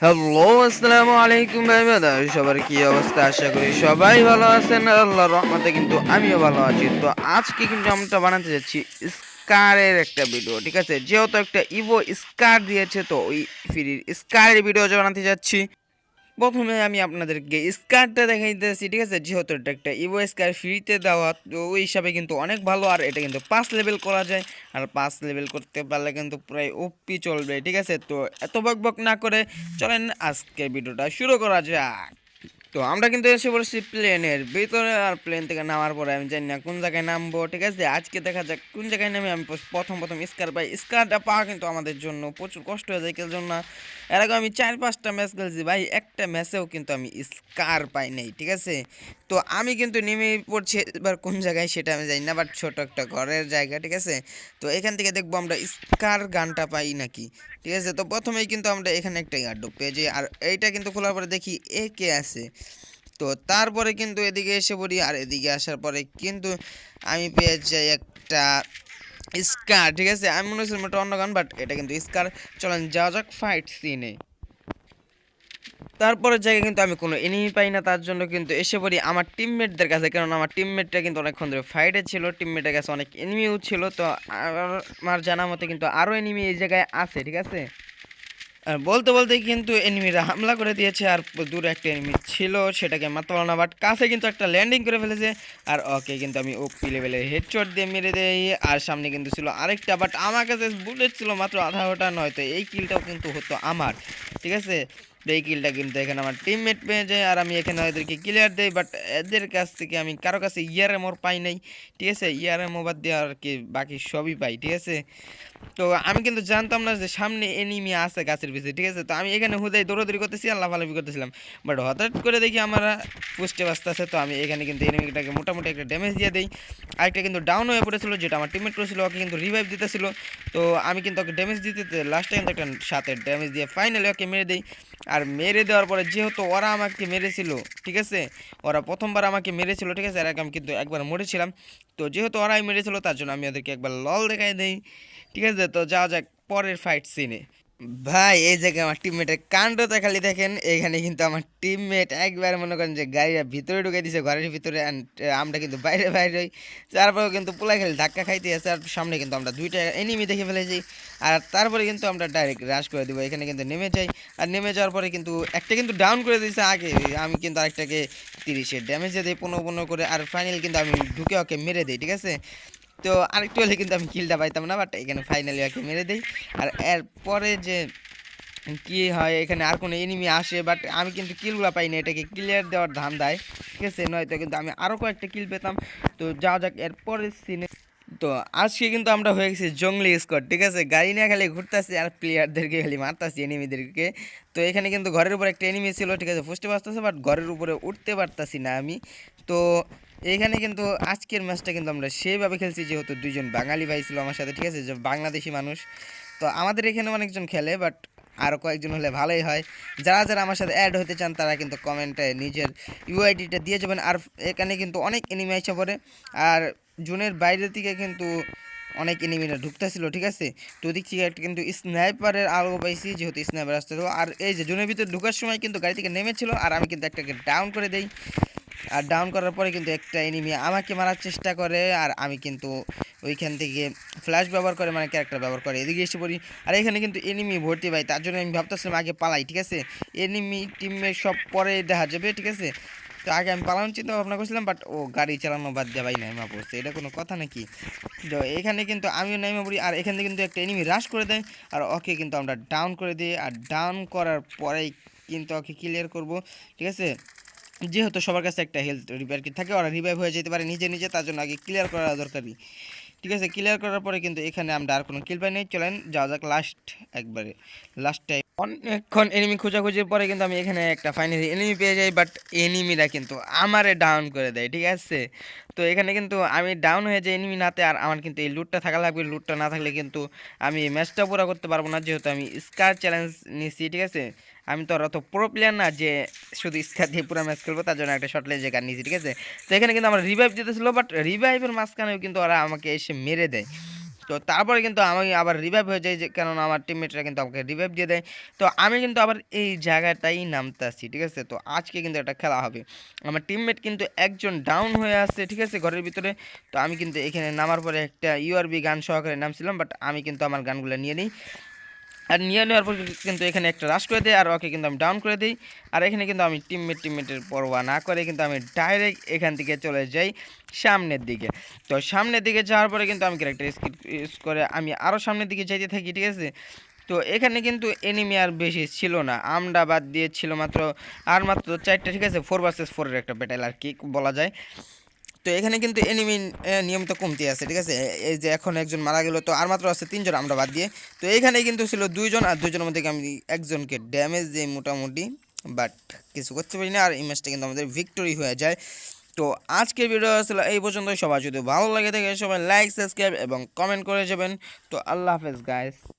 Hello, আসসালামু আলাইকুম ভাই ব্রাদার। সবার কি অবস্থা? আশা করি সবাই ভালো আছেন। আল্লাহর রহমতে কিন্তু আমিও ভালো আছি। তো আজকে কিন্তু আমরা বানাতে যাচ্ছি স্কারের একটা ভিডিও, ঠিক আছে? যেহেতু একটা ইভো স্কার দিয়েছে, তো ওই ফ্রির স্কারের ভিডিও বানাতে যাচ্ছি। প্রথমে আমি আপনাদেরকে স্কারটা দেখাইতেছি, ঠিক আছে? যেহেতু এটা একটা ইভো স্কার ফ্রিতে দেওয়া, তো ওই হিসাবে কিন্তু অনেক ভালো। আর এটা কিন্তু 5 লেভেল করা যায়, আর 5 লেভেল করতে পারলে কিন্তু প্রায় ওপি চলবে, ঠিক আছে? তো এত বক বক না করে চলেন আজকের ভিডিওটা শুরু করা যাক। তো আমরা কিন্তু এসে পড়ছি প্লেনের ভিতরে, আর প্লেন থেকে নামার পরে আমি জানি না কোন জায়গায় নামবো, ঠিক আছে? আজকে দেখা যাক কোন জায়গায় নামে। আমি প্রথম প্রথম স্কার পাই। স্কারটা পাওয়া কিন্তু আমাদের জন্য প্রচুর কষ্ট হয়ে যায় কেউ জন্য। এর আগে আমি 4-5টা ম্যাচ খেলছি ভাই, একটা ম্যাচেও কিন্তু আমি স্কার পাই নাই, ঠিক আছে? তো আমি কিন্তু নেমে পড়ছি এবার কোন জায়গায় সেটা আমি জানি না, বাট ছোট একটা ঘরের জায়গা, ঠিক আছে? তো এখান থেকে দেখবো আমরা স্কার গানটা পাই নাকি, ঠিক আছে? তো প্রথমেই কিন্তু আমরা এখানে একটা ইয়ারড্রপ পেয়ে যাই, আর এইটা কিন্তু খোলার পরে দেখি এ কে আছে। তো তারপরে কিন্তু এদিকে এসে পড়ি, আর এদিকে আসার পরে কিন্তু আমি পেয়ে যাই একটা স্কার, ঠিক আছে? আমি মনে হচ্ছিলাম একটা অন্য গান, বাট এটা কিন্তু স্কার। চলেন যাওয়া যাক ফাইট সিনে। তারপরের জায়গায় কিন্তু আমি কোনো এনিমি পাই না, তার জন্য কিন্তু এসে পড়ি আমার টিমমেটদের কাছে, কারণ আমার টিমমেটটা কিন্তু অনেকক্ষণ ধরে ফাইটে ছিল। টিমমেটের কাছে অনেক এনিমিও ছিল। তো আমার জানা মতে কিন্তু আরও এনিমি এই জায়গায় আছে, ঠিক আছে? আর বলতে বলতেই কিন্তু এনিমিরা হামলা করে দিয়েছে, আর দূরে একটা এনিমি ছিল সেটাকে মারতে পারলো না, বাট কাছে কিন্তু একটা ল্যান্ডিং করে ফেলেছে। আর ওকে কিন্তু আমি ওপি লেভেলের হেডশট দিয়ে মেরে দেই। আর সামনে কিন্তু ছিল আরেকটা, বাট আমার কাছে বুলেট ছিল মাত্র আধা ওটা, নয়তো এই কিলটাও কিন্তু হতো আমার, ঠিক আছে? তো এই কিলটা কিন্তু এখানে আমার টিমমেট পেয়ে যায়, আর আমি এখানে এদেরকে ক্লিয়ার দেই। বাট এদের কাছ থেকে আমি কারো কাছে ইয়ারএমওর পাই নাই, ঠিক আছে? ইয়ারএমও বাদ দিয়ে আর কি বাকি সবই পাই, ঠিক আছে? তো আমি কিন্তু জানতাম না যে সামনে এনিমি আছে গাছের পিছে, ঠিক আছে? তো আমি এখানে হুদাই দৌড়াদৌড়ি করতেছি, আল্লাহ ভালোই করতেছিলাম। বাট হঠাৎ করে দেখি আমরা পোস্টে বাঁচতেছে। তো আমি এখানে কিন্তু এনিমিটাকে মোটামুটি একটা ড্যামেজ দিয়ে দিই। আরেকটা কিন্তু ডাউন হয়ে পড়েছিল, যেটা আমার টিমমেট করেছিল, ওকে কিন্তু রিভাইভ দিতেছিল। তো আমি কিন্তু ওকে ড্যামেজ দিতে লাস্টে কিন্তু একটা সাথে ড্যামেজ দিয়ে ফাইনালি ওকে মেরে দিই। আর মেরে দেওয়ার পরে যেহেতু ওরা আমাকে মেরেছিল, ঠিক আছে? ওরা প্রথমবার আমাকে মেরেছিল, ঠিক আছে? আর আমি কিন্তু একবার মরেছিলাম। তো যেহেতু ওরাই মেরেছিল, তার জন্য আমি ওদেরকে একবার লল দেখাই দেই, ঠিক আছে? তো যাওয়া যাক পরের ফাইট সিনে। ভাই এই জায়গায় আমার টিমমেটের কাণ্ডটা খালি দেখেন। এখানে কিন্তু আমার টিমমেট একবার মনে করেন যে গাড়ির ভিতরে ঢুকে দিয়েছে, ঘরের ভিতরে, অ্যান্ড আমরা কিন্তু বাইরে বাইরে হই। তারপরেও কিন্তু পোলাই খালি ধাক্কা খাইতে আছে, আর সামনে কিন্তু আমরা দুইটা এনিমি দেখে ফেলেছি। আর তারপরে কিন্তু আমরা ডাইরেক্ট রাশ করে দেবো, এখানে কিন্তু নেমে যাই। আর নেমে যাওয়ার পরে কিন্তু একটা কিন্তু ডাউন করে দিয়েছে আগে। আমি কিন্তু আরেকটাকে 30-এর ড্যামেজে দিই 15-15 করে, আর ফাইনাল কিন্তু আমি ঢুকে ওকে মেরে দিই, ঠিক আছে? তো আরেকটু হলে কিন্তু আমি কিলটা পাইতাম না, বাট এখানে ফাইনালি ওকে মেরে দেই। আর এরপরে যে কি হয়, এখানে আর কোনো এনিমি আসে, বাট আমি কিন্তু কিলগুলো পাই না, এটাকে ক্লিয়ার দেওয়ার ধান্দায়, ঠিক আছে? নয়তো কিন্তু আমি আরও কয়েকটা কিল পেতাম। তো যাওয়া যাক এরপরের সিনে। তো আজকে কিন্তু আমরা হয়ে গেছি জঙ্গলি স্কোয়াড, ঠিক আছে? গাড়ি নিয়ে খালি ঘুরতেছি আর প্লেয়ারদেরকে খালি মারতাছি, এনিমিদেরকে। তো এখানে কিন্তু ঘরের উপর একটা এনিমি ছিল, ঠিক আছে? ফুসতে পারতেছে, বাট ঘরের উপরে উঠতে পারতাছি না আমি। তো এইখানে কিন্তু আজকের ম্যাচটা কিন্তু আমরা সেইভাবে খেলছি, যেহেতু দুইজন বাঙালি ভাই ছিল আমার সাথে, ঠিক আছে? যে বাংলাদেশি মানুষ। তো আমাদের এখানে অনেকজন খেলে, বাট আরও কয়েকজন হলে ভালোই হয়। যারা যারা আমার সাথে অ্যাড হতে চান তারা কিন্তু কমেন্টে নিজের ইউআইডিটা দিয়ে যাবেন। আর এখানে কিন্তু অনেক এনিমি এসে পড়ে, আর জোনের বাইরে থেকে কিন্তু অনেক এনিমিরা ঢুকতেছিল, ঠিক আছে? তো ওদিক থেকে একটা কিন্তু স্নাইপারের আলো পাইছি, যেহেতু স্নাইপার আসতেছিল। আর এই যে জোনের ভিতরে ঢুকার সময় কিন্তু গাড়ি থেকে নেমেছিল, আর আমি কিন্তু একটাকে ডাউন করে দেই। আর ডাউন করার পরে কিন্তু একটা এনিমি আমাকে মারার চেষ্টা করে, আর আমি কিন্তু ওইখান থেকে ফ্ল্যাশ ব্যবহার করে, মানে ক্যারেক্টার ব্যবহার করে এদিকে এসে পড়ি। আর এখানে কিন্তু এনিমি ভর্তি ভাই, তার জন্য আমি ভাবতেছিলাম আগে পালাই, ঠিক আছে? এনিমি টিমে সব পরে দেখা যাবে, ঠিক আছে? তো আগে আমি পালানোর চিন্তা ভাবনা করছিলাম, বাট ও গাড়ি চালানো বাদ দিয়ে ভাই নাইমা পড়ছে, এটা কোনো কথা নাকি? তো এখানে কিন্তু আমিও নাইমা পড়ি, আর এখান থেকে কিন্তু একটা এনিমি রাশ করে দেয়, আর ওকে কিন্তু আমরা ডাউন করে দিই। আর ডাউন করার পরেই কিন্তু ওকে ক্লিয়ার করব, ঠিক আছে? যেহেতু সবার কাছে একটা হেলথ রিপেয়ার কিট থাকে, ওরা রিভাইভ হয়ে যেতে পারে নিজে নিজে, তার জন্য আগে ক্লিয়ার করা দরকারি, ঠিক আছে? ক্লিয়ার করার পরে কিন্তু এখানে আমরা আর কোনো কিল পাই নেই। চলেন যাওয়া যাক লাস্ট, একবারে লাস্ট টাইম। অনেকক্ষণ এনিমি খোঁজাখুঁজির পরে কিন্তু আমি এখানে একটা ফাইনালি এনিমি পেয়ে যাই, বাট এনিমিরা কিন্তু আমারে ডাউন করে দেয়, ঠিক আছে? তো এখানে কিন্তু আমি ডাউন হয়ে যাই এনিমি নাতে, আর আমার কিন্তু এই লুটটা থাকা লাগবে। লুটটা না থাকলে কিন্তু আমি ম্যাচটা পুরো করতে পারবো না, যেহেতু আমি স্কার চ্যালেঞ্জ নিচ্ছি, ঠিক আছে? আমি তো আর অত প্রো প্লেয়ার না যে শুধু স্কার দিয়ে পুরো ম্যাচ খেলবো, তার জন্য একটা শর্ট লেজে গান নিয়েছি, ঠিক আছে? তো এখানে কিন্তু আমরা রিভাইভ দিতেছিল, বাট রিভাইভের মাঝখানেও কিন্তু ওরা আমাকে এসে মেরে দেয়। তো তারপরে কিন্তু আমি আবার রিভাইভ হয়ে যাই, যে কেননা আমার টিমমেটরা কিন্তু আমাকে রিভাইভ দিয়ে দেয়। তো আমি কিন্তু আবার এই জায়গাটাই নামতাছি, ঠিক আছে। তো আজকে কিন্তু একটা খেলা হবে, আমার টিমমেট কিন্তু একজন ডাউন হয়ে আছে, ঠিক আছে, ঘরের ভিতরে। তো আমি কিন্তু এখানে নামার পরে একটা ইউআরবি গান সহকারে নামছিলাম, বাট আমি কিন্তু আমার গানগুলো নিয়ে নিই, আর নিয়ে নেওয়ার পর কিন্তু এখানে একটা রাশ করে দিই, আর ওকে কিন্তু আমি ডাউন করে দিই। আর এখানে কিন্তু আমি টিমমেটের পরোয়া না করে কিন্তু আমি ডাইরেক্ট এখান থেকে চলে যাই সামনের দিকে। তো সামনের দিকে যাওয়ার পরে কিন্তু আমি ক্যারেক্টার স্কিল ইউজ করে আমি আরও সামনের দিকে যাইতে থাকি, ঠিক আছে। তো এখানে কিন্তু এনিমি আর বেশি ছিল না, আমরা বাদ দিয়ে ছিল মাত্র 4টা, ঠিক আছে, 4 vs 4 একটা ব্যাটেল আর কি বলা যায়। তো এখানে কিন্তু এনিমি নিয়মিত কমতি আছে, ঠিক আছে। এই যে এখন একজন মারা গেল, তো আর মাত্র আছে 3জন আমরা বাদ দিয়ে। তো এইখানে কিন্তু ছিল 2জন, আর 2জনের মধ্যে আমি একজনকে ড্যামেজ দিই মোটামুটি, বাট কিছু করতে পারি না, আর এই ম্যাচটা কিন্তু আমাদের ভিক্টোরি হয়ে যায়। তো আজকের ভিডিও আসলে এই পর্যন্ত, সবাই যদি ভালো লাগে থাকে সবাই লাইক, সাবস্ক্রাইব এবং কমেন্ট করে যাবেন। তো আল্লাহ হাফেজ গাইস।